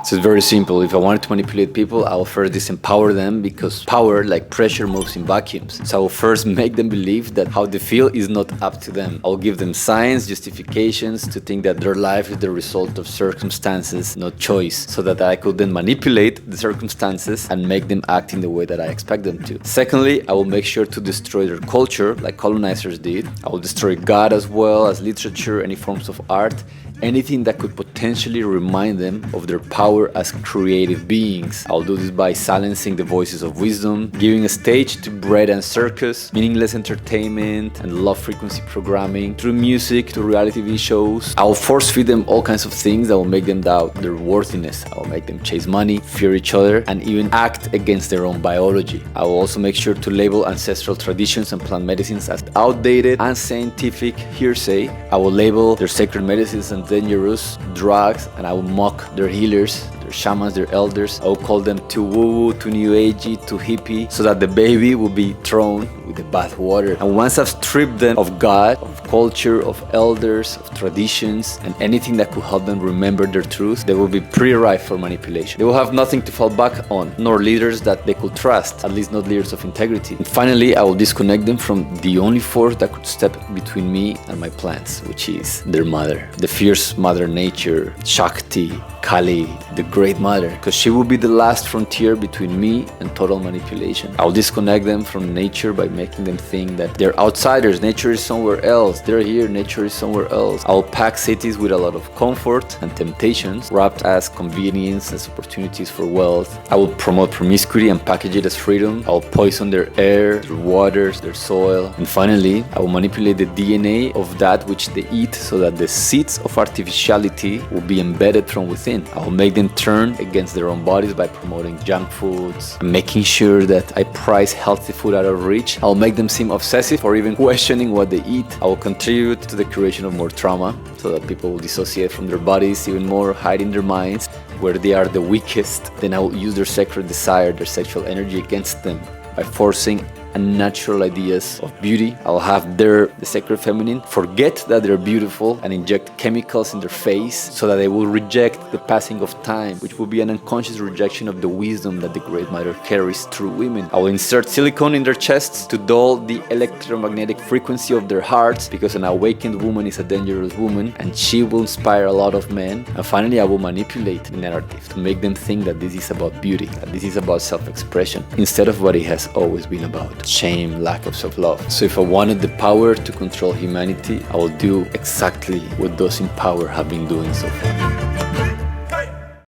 So it's very simple. If I wanted to manipulate people, I will first disempower them, because power, like pressure, moves in vacuums. So I will first make them believe that how they feel is not up to them. I will give them signs, justifications to think that their life is the result of circumstances, not choice, so that I could then manipulate the circumstances and make them act in the way that I expect them to. Secondly, I will make sure to destroy their culture like colonizers did. I will destroy God as well as literature, any forms of art, anything that could potentially remind them of their power as creative beings. I'll do this by silencing the voices of wisdom, giving a stage to bread and circus, meaningless entertainment and low frequency programming, through music to reality TV shows. I will force feed them all kinds of things that will make them doubt their worthiness. I will make them chase money, fear each other, and even act against their own biology. I will also make sure to label ancestral traditions and plant medicines as outdated, unscientific hearsay. I will label their sacred medicines and dangerous drugs, and I will mock their healers, their shamans, their elders. I will call them too woo-woo, too new agey, too hippie, so that the baby will be thrown with the bath water. And once I've stripped them of God, of culture, of elders, of traditions, and anything that could help them remember their truth, they will be pretty ripe for manipulation. They will have nothing to fall back on, nor leaders that they could trust, at least not leaders of integrity. And finally, I will disconnect them from the only force that could step between me and my plans, which is their mother, the fierce Mother Nature, Shakti, Kali, the Great Mother, because she will be the last frontier between me and total manipulation. I'll disconnect them from nature by making them think that they're outsiders, nature is somewhere else, they're here, nature is somewhere else. I'll pack cities with a lot of comfort and temptations, wrapped as convenience as opportunities for wealth. I will promote promiscuity and package it as freedom. I'll poison their air, their waters, their soil. And finally, I will manipulate the DNA of that which they eat, so that the seeds of artificiality will be embedded from within. I will make them turn against their own bodies by promoting junk foods, making sure that I price healthy food out of reach. I'll make them seem obsessive or even questioning what they eat. I will contribute to the creation of more trauma, so that people will dissociate from their bodies even more, hide in their minds where they are the weakest. Then I will use their sacred desire, their sexual energy against them by forcing unnatural ideas of beauty. I'll have the sacred feminine forget that they're beautiful and inject chemicals in their face, so that they will reject the passing of time, which will be an unconscious rejection of the wisdom that the Great Mother carries through women. I will insert silicone in their chests to dull the electromagnetic frequency of their hearts, because an awakened woman is a dangerous woman and she will inspire a lot of men. And finally, I will manipulate the narrative to make them think that this is about beauty, that this is about self-expression, instead of what it has always been about: shame, lack of self-love. So if I wanted the power to control humanity, I will do exactly what those in power have been doing so far.